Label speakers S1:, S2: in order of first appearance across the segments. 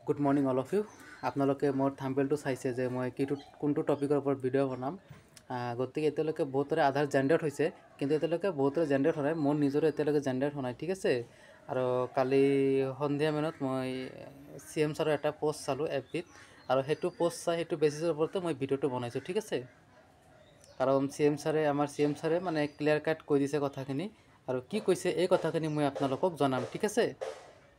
S1: Good morning all of you. আপোনালোকে মোৰ থাম্বনেইলটো চাইছে যে মই কোনটো টপিকৰ ওপৰত ভিডিঅ' বনাম। গতিকে এতিয়ালৈকে বহুতৰে আধাৰ জেনেৰেট হৈছে, কিন্তু এতিয়ালৈকে বহুতৰে জেনেৰেট হোৱা নাই। মোৰ নিজৰো এতিয়ালৈকে জেনেৰেট হোৱা নাই, ঠিক আছে। আৰু কালি সন্ধিয়া মানত মই CM ছাৰৰ এটা পোষ্ট চালোঁ FBত, আৰু সেইটো পোষ্ট চাই সেইটো বেচিছৰ ওপৰতে মই ভিডিঅ'টো বনাইছোঁ, ঠিক আছে। কাৰণ আমাৰ CM ছাৰে মানে ক্লিয়াৰ কাট কৈ দিছে কথাখিনি, আৰু কি কৈছে এই কথাখিনি মই আপোনালোকক জনাম, ঠিক আছে।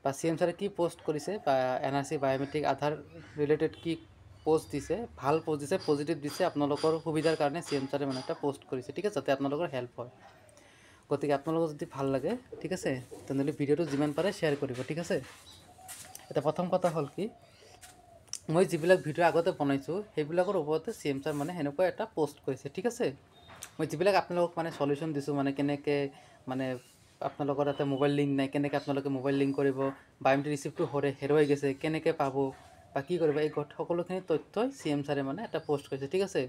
S1: বা CM ছাৰে কি পোষ্ট কৰিছে, বা NRC বায়োমেট্ৰিক আধাৰ ৰিলেটেড কি পোষ্ট দিছে, ভাল পোষ্ট দিছে, পজিটিভ দিছে, আপোনালোকৰ সুবিধাৰ কাৰণে CM ছাৰে মানে এটা পোষ্ট কৰিছে, ঠিক আছে, যাতে আপোনালোকৰ হেল্প হয়। গতিকে আপোনালোকৰ যদি ভাল লাগে, ঠিক আছে, তেনেহ'লে ভিডিঅ'টো যিমান পাৰে শ্বেয়াৰ কৰিব, ঠিক আছে। এতিয়া প্ৰথম কথা হ'ল কি, মই যিবিলাক ভিডিঅ' আগতে বনাইছোঁ সেইবিলাকৰ ওপৰতে CM ছাৰ মানে সেনেকুৱা এটা পোষ্ট কৰিছে, ঠিক আছে। মই যিবিলাক আপোনালোকক মানে চলিউশ্যন দিছোঁ, মানে কেনেকৈ মানে আপোনালোকৰ তাতে মোবাইল লিংক নাই, কেনেকৈ আপোনালোকে মোবাইল লিংক কৰিব, বায়োমেট্ৰিক ৰিচিপ্টটো হেৰুৱাই গৈছে, কেনেকৈ পাব বা কি কৰিব, এই সকলোখিনি তথ্যই CM ছাৰে মানে এটা পোষ্ট কৰিছে, ঠিক আছে।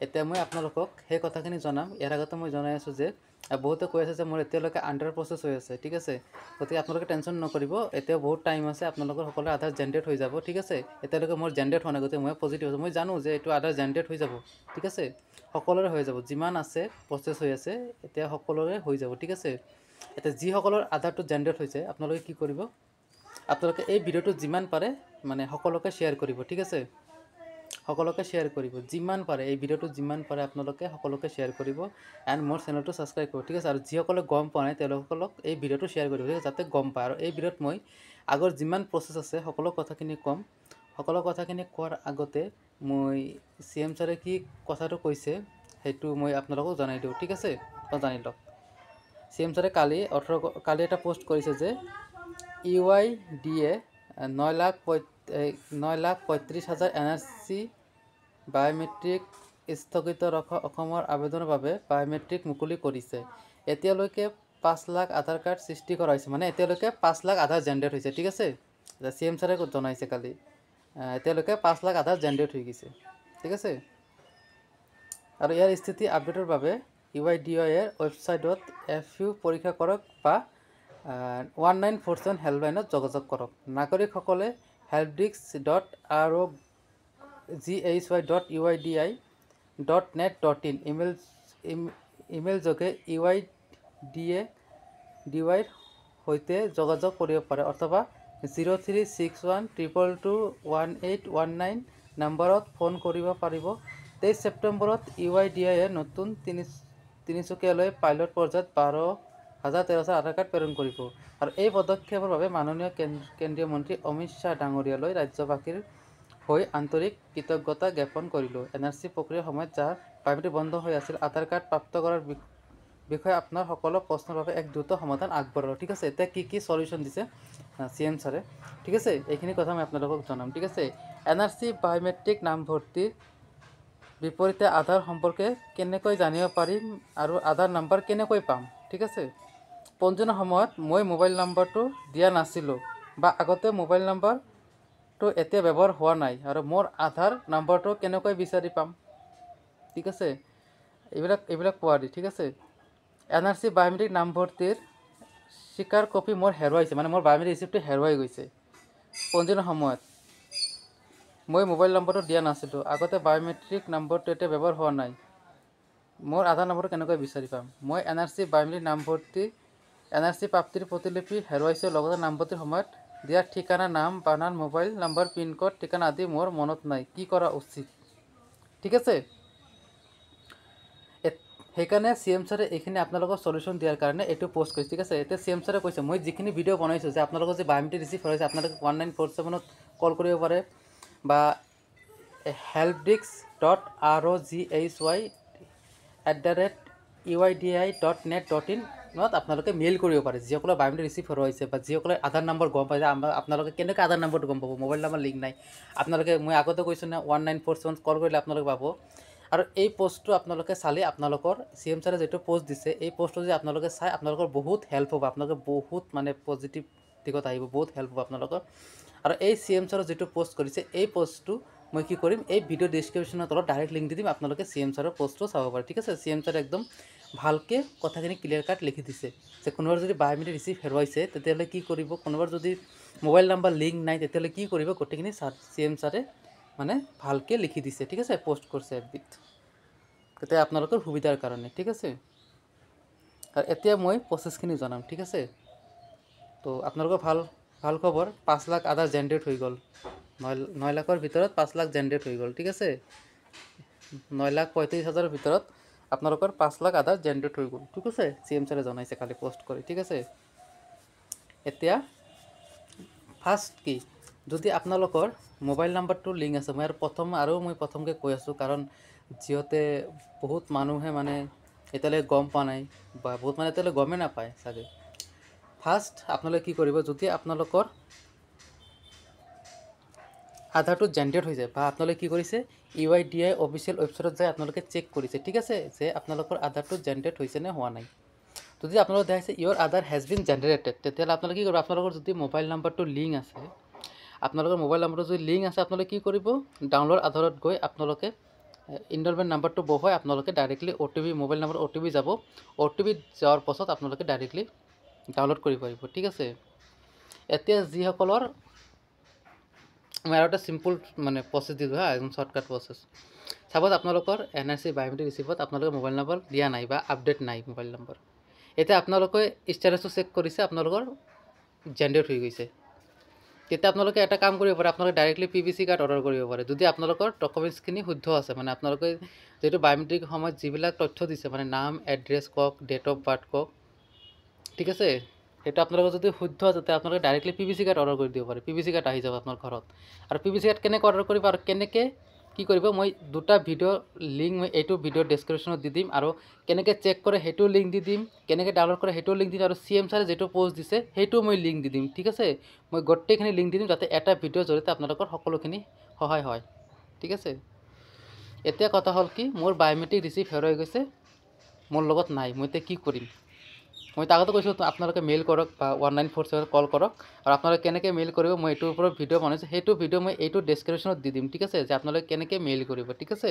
S1: এতিয়া মই আপোনালোকক সেই কথাখিনি জনাম। ইয়াৰ আগতে মই জনাই আছোঁ যে বহুতে কৈ আছে যে মোৰ এতিয়ালৈকে আণ্ডাৰ প্ৰচেছ হৈ আছে, ঠিক আছে। গতিকে আপোনালোকে টেনশ্যন নকৰিব, এতিয়াও বহুত টাইম আছে, আপোনালোকৰ সকলোৰে আধাৰ জেনেৰেট হৈ যাব, ঠিক আছে। এতিয়ালৈকে মোৰ জেনেৰেট হোৱা নাই, গতিকে মই পজিটিভ আছোঁ। মই জানো যে এইটো আধাৰ জেনেৰেট হৈ যাব, ঠিক আছে, সকলোৰে হৈ যাব। যিমান আছে প্ৰচেছ হৈ আছে এতিয়া সকলোৰে হৈ যাব, ঠিক আছে। এতিয়া যিসকলৰ আধাৰটো জেনেৰেট হৈছে আপোনালোকে কি কৰিব, আপোনালোকে এই ভিডিঅ'টো যিমান পাৰে মানে সকলোকে শ্বেয়াৰ কৰিব, ঠিক আছে। সকলোকে শ্বেয়াৰ কৰিব, যিমান পাৰে এই ভিডিঅ'টো যিমান পাৰে আপোনালোকে সকলোকে শ্বেয়াৰ কৰিব, এণ্ড মোৰ চেনেলটো ছাবস্ক্ৰাইব কৰিব, ঠিক আছে। আৰু যিসকলে গম পোৱা নাই তেওঁলোকক এই ভিডিঅ'টো শ্বেয়াৰ কৰিব, ঠিক আছে, যাতে গম পায়। আৰু এই ভিডিঅ'ত মই আগৰ যিমান প্ৰচেছ আছে সকলো কথাখিনি ক'ম। সকলো কথাখিনি কোৱাৰ আগতে মই CM ছাৰে কি কথাটো কৈছে সেইটো মই আপোনালোকক জনাই দিওঁ, ঠিক আছে। জানি লওক। CM ছাৰে কালি এটা পোষ্ট কৰিছে যে UIDয়ে 9,35,000 NRC বায়োমেট্ৰিক স্থগিত ৰখা অসমৰ আবেদনৰ বাবে বায়োমেট্ৰিক মুকলি কৰিছে। এতিয়ালৈকে 5 লাখ আধাৰ কাৰ্ড সৃষ্টি কৰা হৈছে, মানে এতিয়ালৈকে 5 লাখ আধাৰ জেনেৰেট হৈছে, ঠিক আছে। CM ছাৰে জনাইছে কালি এতিয়ালৈকে 5 লাখ আধাৰ জেনেৰেট হৈ গৈছে, ঠিক আছে। আৰু ইয়াৰ স্থিতি আপডেটৰ বাবে UIDAৰ ৱেবছাইটত FU পৰীক্ষা কৰক বা 1947 হেল্পলাইনত যোগাযোগ কৰক। নাগৰিকসকলে helpdesk.roghy.uidi.net.in ইমেইল যোগে UIDAৰ সৈতে যোগাযোগ কৰিব পাৰে, অথবা 0361221819 নম্বৰত ফোন কৰিব পাৰিব। 23 ছেপ্টেম্বৰত UIDAয়ে নতুন তিনিচুকীয়ালৈ পাইলট পৰ্যায়ত 12,1300 আধাৰ কাৰ্ড প্ৰেৰণ কৰিব। আৰু এই পদক্ষেপৰ বাবে মাননীয় কেন্দ্ৰীয় মন্ত্ৰী অমিত শ্বাহ ডাঙৰীয়ালৈ ৰাজ্যবাসীৰ হৈ আন্তৰিক কৃতজ্ঞতা জ্ঞাপন কৰিলোঁ। NRC প্ৰক্ৰিয়াৰ সময়ত যাৰ বায়োমেট্ৰিক বন্ধ হৈ আছিল, আধাৰ কাৰ্ড প্ৰাপ্ত কৰাৰ বিষয়ে আপোনাৰ সকলো প্ৰশ্নৰ বাবে এক দ্ৰুত সমাধান আগবঢ়ালোঁ, ঠিক আছে। এতিয়া কি চলিউশ্যন দিছে CM ছাৰে, ঠিক আছে, এইখিনি কথা মই আপোনালোকক জনাম, ঠিক আছে। NRC বায়োমেট্ৰিক নামভৰ্তিৰ বিপৰীতে আধাৰ সম্পৰ্কে কেনেকৈ জানিব পাৰিম আৰু আধাৰ নম্বৰ কেনেকৈ পাম, ঠিক আছে। পঞ্জীয়নৰ সময়ত মই মোবাইল নম্বৰটো দিয়া নাছিলোঁ, বা আগতে মোবাইল নম্বৰটো এতিয়া ব্যৱহাৰ হোৱা নাই, আৰু মোৰ আধাৰ নম্বৰটো কেনেকৈ বিচাৰি পাম, ঠিক আছে। এইবিলাক পোৱা দি, ঠিক আছে। NRC বায়োমেট্ৰিক নামভৰ্তিৰ স্বীকাৰ কপি মোৰ হেৰুৱাইছে, মানে মোৰ বায়োমেট্ৰিক ৰিচিপ্টটো হেৰুৱাই গৈছে। পঞ্জীয়নৰ সময়ত মই মোবাইল নম্বৰটো দিয়া নাছিলোঁ, আগতে বায়োমেট্ৰিক নম্বৰটো এতিয়া ব্যৱহাৰ হোৱা নাই, মোৰ আধাৰ নম্বৰটো কেনেকৈ বিচাৰি পাম। মই NRC বায়োমেট্ৰিক NRC প্ৰাপ্তিৰ প্ৰতিলিপি হেৰুৱাইছোঁ, লগতে নামভৰ্তিৰ সময়ত দিয়া ঠিকনা, নাম, বানান, মোবাইল নম্বৰ, পিনক'ড, ঠিকনা আদি মোৰ মনত নাই। কি কৰা উচিত, ঠিক আছে। সেইকাৰণে CM ছাৰে এইখিনি আপোনালোকক চলিউশ্যন দিয়াৰ কাৰণে এইটো পোষ্ট কৰিছে, ঠিক আছে। এতিয়া CM ছাৰে কৈছে মই যিখিনি ভিডিঅ' বনাইছোঁ যে আপোনালোকৰ যে বায়োমেট্ৰিক ৰিচিভ হৈছে, আপোনালোকে 1947ত কল কৰিব পাৰে, বা helpdesk.roghy@uidi.net.in আপোনালোকে মেইল কৰিব পাৰে, যিসকলৰ বায়োমেট্ৰিক ৰিচিভ হৈছে, বা যিসকলে আধাৰ নম্বৰ গম পায় যে আপোনালোকে কেনেকৈ আধাৰ নম্বৰটো গম পাব, মোবাইল নম্বৰ লিংক নাই। মই আগতে কৈছোঁ না 1947 কল কৰিলে আপোনালোকে পাব। আৰু এই পোষ্টটো আপোনালোকে চালে আপোনালোকৰ CM ছাৰে যিটো পোষ্ট দিছে, এই পোষ্টটো যদি আপোনালোকে চাই আপোনালোকৰ বহুত হেল্প হ'ব, আপোনালোকে বহুত মানে পজিটিভ দিশত আহিব, বহুত হেল্প হ'ব আপোনালোকৰ। আৰু এই CM ছাৰে যিটো পোষ্ট কৰিছে, এই পোষ্টটো মই কি কৰিম, এই ভিডিঅ' ডিছক্ৰিপশ্যনৰ তলত ডাইৰেক্ট লিংক দি দিম, আপোনালোকে CM ছাৰৰ পোষ্টটো চাব পাৰে, ঠিক আছে। CM ছাৰে একদম ভালকৈ কথাখিনি ক্লিয়াৰ কাট লিখি দিছে যে কোনোবাৰ যদি বায়োমেট্ৰিক ৰিচিপ্ট হেৰুৱাইছে তেতিয়াহ'লে কি কৰিব, কোনোবাৰ যদি মোবাইল নাম্বাৰ লিংক নাই তেতিয়াহ'লে কি কৰিব, গোটেইখিনি CM ছাৰে মানে ভালকৈ লিখি দিছে, ঠিক আছে, পোষ্ট কৰিছে এফবিত, তেতিয়া আপোনালোকৰ সুবিধাৰ কাৰণে, ঠিক আছে। আৰু এতিয়া মই প্ৰচেছখিনি জনাম, ঠিক আছে। তো আপোনালোকৰ ভাল খবৰ, 5 লাখ আধাৰ জেনেৰেট হৈ গ'ল, 9 লাখৰ ভিতৰত 5 লাখ জেনেৰেট হৈ গ'ল, ঠিক আছে। 9,35,000 ভিতৰত আপোনালোকৰ 5 লাখ আধাৰ জেনেৰেট হৈ গ'ল, ঠিক আছে। CM ছাৰে জনাইছে কালি পোষ্ট কৰি, ঠিক আছে। এতিয়া ফাৰ্ষ্ট কি, যদি আপোনালোকৰ মোবাইল নাম্বাৰটো লিংক আছে, মই প্ৰথমকৈ কৈ আছোঁ, কাৰণ যিহেতু বহুত মানুহে মানে এতিয়ালৈকে গম পোৱা নাই বা বহুত মানুহে এতিয়ালৈকে গমেই নাপায় চাগে। ফাৰ্ষ্ট আপোনালোকে কি কৰিব, যদি আপোনালোকৰ আধাৰটো জেনেৰেট হৈ যায় বা আপোনালোকে কি কৰিছে UIDAI অফিচিয়েল ৱেবছাইটত যাই আপোনালোকে চেক কৰিছে, ঠিক আছে, যে আপোনালোকৰ আধাৰটো জেনেৰেট হৈছে নে হোৱা নাই। যদি আপোনালোকে দেখাইছে ইয়ৰ আধাৰ হেজ বিন জেনেৰেটেড, তেতিয়াহ'লে আপোনালোকে কি কৰিব, আপোনালোকৰ যদি মোবাইল নাম্বাৰটো লিংক আছে, আপোনালোকৰ মোবাইল নাম্বাৰটো যদি লিংক আছে, আপোনালোকে কি কৰিব, ডাউনলোড আধাৰত গৈ আপোনালোকে ইনৰলমেণ্ট নাম্বাৰটো বহুৱাই আপোনালোকে directly OTP, mobile number OTP যাব, OTP যোৱাৰ পাছত আপোনালোকে ডাইৰেক্টলি ডাউনলোড কৰিব পাৰিব, ঠিক আছে। এতিয়া যিসকলৰ মই আৰু এটা চিম্পল মানে প্ৰচেছ দিলোঁ হা, একদম শ্বৰ্টকাট প্ৰচেছ। চাপ'জ আপোনালোকৰ NRC বায়োমেট্ৰিক ৰিচিপ্টত আপোনালোকৰ মোবাইল নম্বৰ দিয়া নাই বা আপডেট নাই মোবাইল নম্বৰ। এতিয়া আপোনালোকে ষ্টেটাছটো চেক কৰিছে, আপোনালোকৰ জেনেৰেট হৈ গৈছে, তেতিয়া আপোনালোকে এটা কাম কৰিব পাৰে, আপোনালোকে ডাইৰেক্টলি PVC কাৰ্ড অৰ্ডাৰ কৰিব পাৰে, যদি আপোনালোকৰ ডকুমেণ্টছখিনি শুদ্ধ আছে, মানে আপোনালোকে যিহেতু বায়োমেট্ৰিক সময়ত যিবিলাক তথ্য দিছে, মানে নাম, এড্ৰেছ কওক, ডেট অফ বাৰ্থ কওক, ঠিক আছে, সেইটো আপোনালোকৰ যদি শুদ্ধ আছে তেতিয়া আপোনালোকে ডাইৰেক্টলি PVC কাৰ্ড অৰ্ডাৰ কৰি দিব পাৰে, PVC কাৰ্ড আহি যাব আপোনাৰ ঘৰত। আৰু PVC কাৰ্ড কেনেকৈ অৰ্ডাৰ কৰিব আৰু কেনেকৈ কি কৰিব, মই দুটা ভিডিঅ' লিংক মই এইটো ভিডিঅ' ডেছক্ৰিপশ্যনত দি দিম, আৰু কেনেকৈ চেক কৰে সেইটো লিংক দি দিম, কেনেকৈ ডাউনলোড কৰে সেইটো লিংক দি দিম, আৰু CM ছাৰে যিটো পোষ্ট দিছে সেইটো মই লিংক দি দিম, ঠিক আছে। মই গোটেইখিনি লিংক দি দিম, যাতে এটা ভিডিঅ'ৰ জৰিয়তে আপোনালোকৰ সকলোখিনি সহায় হয়, ঠিক আছে। এতিয়া কথা হ'ল কি, মোৰ বায়োমেট্ৰিক ৰিচিপ্ট হেৰুৱাই গৈছে, মোৰ লগত নাই, মই এতিয়া কি কৰিম। মই আগতে কৈছোঁ আপোনালোকে মেইল কৰক বা 1947 কল কৰক, আৰু আপোনালোকে কেনেকৈ মেইল কৰিব মই এইটোৰ ওপৰত ভিডিঅ' বনাইছোঁ, সেইটো ভিডিঅ' মই এইটো ডেছক্ৰিপশ্যনত দি দিম, ঠিক আছে, যে আপোনালোকে কেনেকৈ মেইল কৰিব, ঠিক আছে,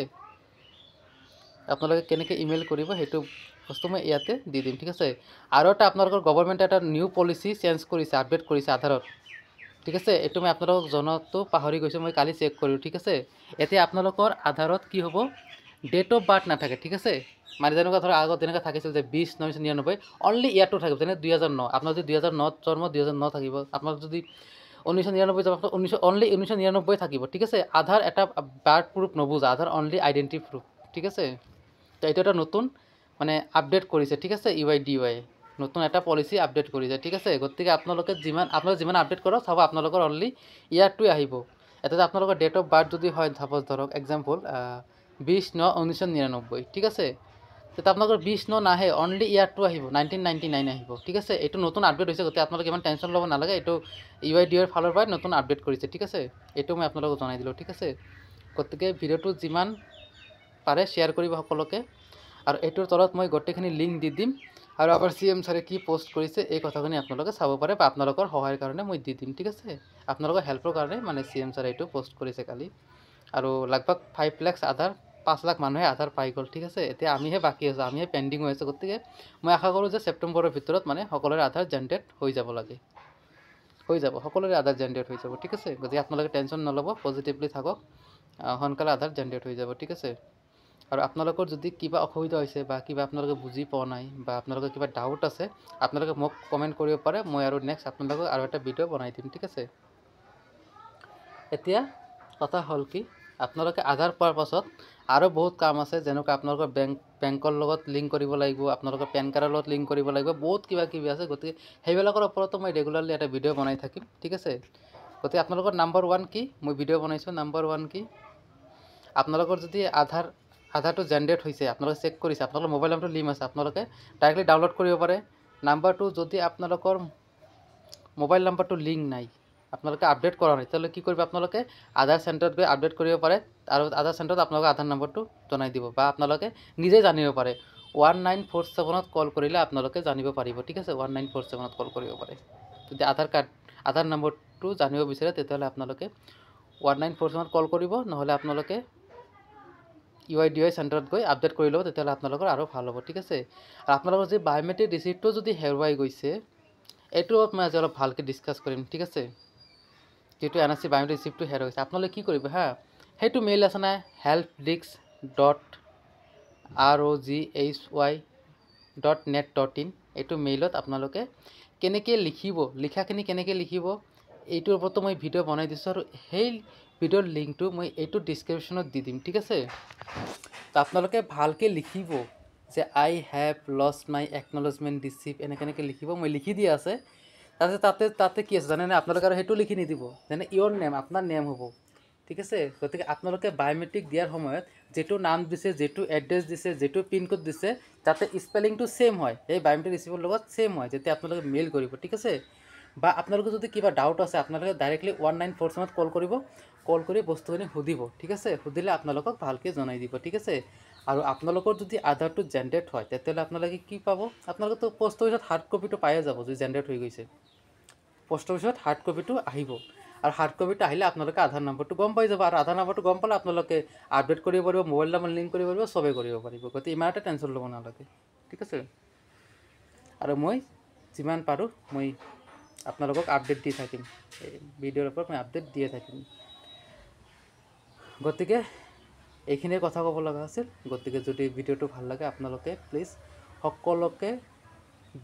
S1: আপোনালোকে কেনেকৈ ইমেইল কৰিব সেইটো বস্তু মই ইয়াতে দি দিম, ঠিক আছে। আৰু এটা আপোনালোকৰ গভৰ্ণমেণ্টে এটা নিউ পলিচি চেঞ্জ কৰিছে, আপডেট কৰিছে আধাৰত, ঠিক আছে, এইটো মই আপোনালোকক জনাটো পাহৰি গৈছোঁ, মই কালি চেক কৰিলোঁ, ঠিক আছে। এতিয়া আপোনালোকৰ আধাৰত কি হ'ব, ডেট অফ বাৰ্থ নাথাকে, ঠিক আছে, মানে যেনেকুৱা ধৰক আগত যেনেকৈ থাকিছিল যে 20/9/99, অনলি ইয়াৰটো থাকিব, যেনে 2009, আপোনাৰ যদি 2009 জন্ম 2009 থাকিব, আপোনাৰ যদি 1999 যাব অনলি 1999 থাকিব, ঠিক আছে। আধাৰ এটা বাৰ্থ প্ৰুফ নবুজা, আধাৰ অনলি আইডেণ্টি প্ৰুফ, ঠিক আছে। তো এইটো এটা নতুন মানে আপডেট কৰিছে, ঠিক আছে, UIDAI নতুন এটা পলিচি আপডেট কৰিছে, ঠিক আছে। গতিকে আপোনালোকে যিমান আপডেট কৰক চাব আপোনালোকৰ অনলি ইয়াৰটোৱে আহিব। এটা আপোনালোকৰ ডেট অফ বাৰ্থ যদি হয়, চাপ'জ ধৰক এক্সাম্পল 20/9/1999, ঠিক আছে, তেতিয়া আপোনালোকৰ 20/9 নাহে, অনলি ইয়াৰটো আহিব, 1999 আহিব, ঠিক আছে। এইটো নতুন আপডেট হৈছে, গতিকে আপোনালোকে ইমান টেনশ্যন ল'ব নালাগে, এইটো UIDAIৰ ফালৰ পৰাই নতুন আপডেট কৰিছে, ঠিক আছে। এইটো মই আপোনালোকক জনাই দিলোঁ, ঠিক আছে। গতিকে ভিডিঅ'টো যিমান পাৰে শ্বেয়াৰ কৰিব সকলোকে, আৰু এইটোৰ তলত মই গোটেইখিনি লিংক দি দিম, আৰু আমাৰ CM ছাৰে কি পোষ্ট কৰিছে এই কথাখিনি আপোনালোকে চাব পাৰে, বা আপোনালোকৰ সহায়ৰ কাৰণে মই দি দিম, ঠিক আছে। আপোনালোকৰ হেল্পৰ কাৰণে মানে CM ছাৰে এইটো পোষ্ট কৰিছে কালি, আৰু লগভগ 5 লাখ আধাৰ 5 লাখ মানুহে আধাৰ পাই গ'ল, ঠিক আছে। এতিয়া আমিহে বাকী আছোঁ, আমিহে পেণ্ডিং হৈ আছোঁ, গতিকে মই আশা কৰোঁ যে ছেপ্টেম্বৰৰ ভিতৰত মানে সকলোৰে আধাৰ জেনেৰেট হৈ যাব লাগে, হৈ যাব, সকলোৰে আধাৰ জেনেৰেট হৈ যাব, ঠিক আছে। গতিকে আপোনালোকে টেনশ্যন নল'ব, পজিটিভলি থাকক, সোনকালে আধাৰ জেনেৰেট হৈ যাব, ঠিক আছে। আৰু আপোনালোকৰ যদি কিবা অসুবিধা হৈছে বা কিবা আপোনালোকে বুজি পোৱা নাই বা আপোনালোকৰ কিবা ডাউট আছে, আপোনালোকে মোক কমেণ্ট কৰিব পাৰে, মই আৰু নেক্সট আপোনালোকক আৰু এটা ভিডিঅ' বনাই দিম, ঠিক আছে। এতিয়া কথা হ'ল কি, আপোনালোকে আধাৰ পোৱাৰ পাছত আৰু বহুত কাম আছে, যেনেকুৱা আপোনালোকৰ বেংকৰ লগত লিংক কৰিব লাগিব, আপোনালোকৰ পেন কাৰ্ডৰ লগত লিংক কৰিব লাগিব, বহুত কিবা কিবি আছে। গতিকে সেইবিলাকৰ ওপৰতো মই ৰেগুলাৰলি এটা ভিডিঅ' বনাই থাকিম, ঠিক আছে। গতিকে আপোনালোকৰ নাম্বাৰ 1 কি, মই ভিডিঅ' বনাইছোঁ, নাম্বাৰ 1 কি, আপোনালোকৰ যদি আধাৰটো জেনেৰেট হৈছে, আপোনালোকে চেক কৰিছে, আপোনালোকৰ মোবাইল নাম্বাৰটো লিংক আছে, আপোনালোকে ডাইৰেক্টলি ডাউনলোড কৰিব পাৰে। নাম্বাৰ 2, যদি আপোনালোকৰ মোবাইল নাম্বাৰটো লিংক নাই, আপোনালোকে আপডেট কৰা নাই, তেতিয়াহ'লে কি কৰিব, আপোনালোকে আধাৰ চেণ্টাৰত গৈ আপডেট কৰিব পাৰে, আৰু আধাৰ চেণ্টাৰত আপোনালোকে আধাৰ নম্বৰটো জনাই দিব, বা আপোনালোকে নিজেই জানিব পাৰে। 1947 কল কৰিলে আপোনালোকে জানিব পাৰিব, ঠিক আছে, 1947 কল কৰিব পাৰে। যদি আধাৰ নম্বৰটো জানিব বিচাৰে তেতিয়াহ'লে আপোনালোকে 1947 কল কৰিব, নহ'লে আপোনালোকে UIDI চেণ্টাৰত গৈ আপডেট কৰি ল'ব, তেতিয়াহ'লে আপোনালোকৰ আৰু ভাল হ'ব, ঠিক আছে। আৰু আপোনালোকৰ যি বায়'মেট্ৰিক ৰিচিপ্টটো যদি হেৰুৱাই গৈছে, এইটো মই আজি অলপ ভালকৈ ডিছকাছ কৰিম, ঠিক আছে। যিটো NRC বায়'মেট্ৰিক ৰিচিপ্টটো হেৰুৱাই গৈছে, আপোনালোকে কি কৰিব হা, সেইটো মেইল আছে নাই helpdesk.roghy.net.in, এইটো মেইলত আপোনালোকে কেনেকৈ লিখিব, লিখাখিনি কেনেকৈ লিখিব এইটোৰ ওপৰতো মই ভিডিঅ' বনাই দিছোঁ, আৰু সেই ভিডিঅ'ৰ লিংকটো মই এইটো ডিছক্ৰিপশ্যনত দি দিম, ঠিক আছে। তো আপোনালোকে ভালকৈ লিখিব যে I have lost my acknowledgement receipt, এনেকৈ লিখিব, মই লিখি দিয়া আছে। তাতে কি আছে জানেনে, আপোনালোকে আৰু সেইটো লিখি নিদিব, যেনে ইয়ৰ নেম, আপোনাৰ নেম হ'ব, ঠিক আছে। গতিকে আপোনালোকে বায়'মেট্ৰিক দিয়াৰ সময়ত যিটো নাম দিছে, যিটো এড্ৰেছ দিছে, যিটো পিনক'ড দিছে, যাতে স্পেলিংটো ছেম হয়, এই বায়'মেট্ৰিক ৰিচিপ্টৰ লগত ছেম হয়, যেতিয়া আপোনালোকে মেইল কৰিব, ঠিক আছে। বা আপোনালোকে যদি কিবা ডাউট আছে, আপোনালোকে ডাইৰেক্টলি 1947-ত কল কৰিব, কল কৰি বস্তুখিনি সুধিব, ঠিক আছে। সুধিলে আপোনালোকক ভালকৈ জনাই দিব, ঠিক আছে। আৰু আপোনালোকৰ যদি আধাৰটো জেনেৰেট হয়, তেতিয়াহ'লে আপোনালোকে কি পাব, আপোনালোকেতো পোষ্ট অফিচত হাৰ্ড কপিটো পায়ে যাব, যদি জেনেৰেট হৈ গৈছে। পোষ্ট অফিচত হাৰ্ড কপিটো আহিব, আৰু হাৰ্ড কপিটো আহিলে আপোনালোকে আধাৰ নম্বৰটো গম পাই যাব, আৰু আধাৰ নম্বৰটো গম পালে আপোনালোকে আপডেট কৰিব পাৰিব, মোবাইল নম্বৰ লিংক কৰিব পাৰিব, চবেই কৰিব পাৰিব। গতিকে ইমান এটা টেনশ্যন ল'ব নালাগে, ঠিক আছে। আৰু মই যিমান পাৰোঁ মই আপোনালোকক আপডেট দি থাকিম, এই ভিডিঅ'ৰ ওপৰত মই আপডেট দিয়ে থাকিম। গতিকে এইখিনিয়ে কথা ক'ব লগা আছিল। গতিকে যদি ভিডিঅ'টো ভাল লাগে, আপোনালোকে প্লিজ সকলোকে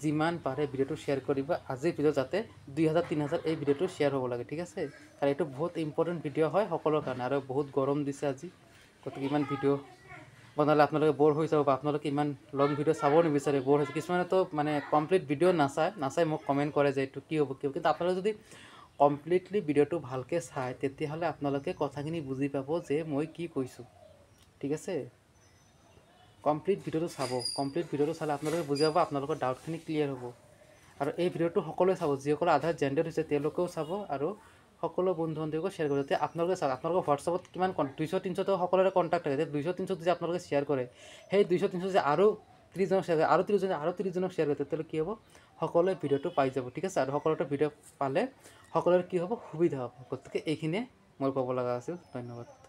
S1: যিমান পাৰে ভিডিঅ'টো শ্বেয়াৰ কৰিব। আজিৰ ভিডিঅ' যাতে 2000-3000 এই ভিডিঅ'টো শ্বেয়াৰ হ'ব লাগে, ঠিক আছে। কাৰণ এইটো বহুত ইম্পৰ্টেণ্ট ভিডিঅ' হয় সকলোৰ কাৰণে, আৰু বহুত গৰম দিছে আজি। গতিকে ইমান ভিডিঅ' বনালে আপোনালোকে ব'ৰ হৈ যাব, বা আপোনালোকে ইমান লং ভিডিঅ' চাব নিবিচাৰে, ব'ৰ হৈছে। কিছুমানেতো মানে কমপ্লিট ভিডিঅ' নাচাই মোক কমেণ্ট কৰে যে এইটো কি হ'ব, কি হ'ব। কিন্তু আপোনালোকে যদি কমপ্লিটলি ভিডিঅ'টো ভালকৈ চায়, তেতিয়াহ'লে আপোনালোকে কথাখিনি বুজি পাব যে মই কি কৈছোঁ, ঠিক আছে। কমপ্লিট ভিডিঅ'টো চাব, কমপ্লিট ভিডিঅ'টো চালে আপোনালোকে বুজি পাব, আপোনালোকৰ ডাউটখিনি ক্লিয়াৰ হ'ব। আৰু এই ভিডিঅ'টো সকলোৱে চাব, যিসকলে আধাৰ জেনেৰেট হৈছে তেওঁলোকেও চাব, আৰু সকলো বন্ধু বান্ধৱীকো শ্বেয়াৰ কৰিব। যাতে আপোনালোকে চাওক, আপোনালোকৰ হোৱাটছআপত কিমান 200-300 সকলোৰে কণ্টেক্ট থাকে, 200-300 যদি আপোনালোকে শ্বেয়াৰ কৰে, সেই 200-300 যদি আৰু 30জনক শ্বেয়াৰ কৰে, আৰু 30জনক শ্বেয়াৰ কৰে, তেতিয়াহ'লে কি হ'ব, সকলোৱে ভিডিঅ'টো পাই যাব, ঠিক আছে। আৰু সকলোতে ভিডিঅ' পালে সকলোৰে কি হ'ব, সুবিধা হ'ব। গতিকে এইখিনিয়ে মোৰ ক'ব লগা আছিল। ধন্যবাদ।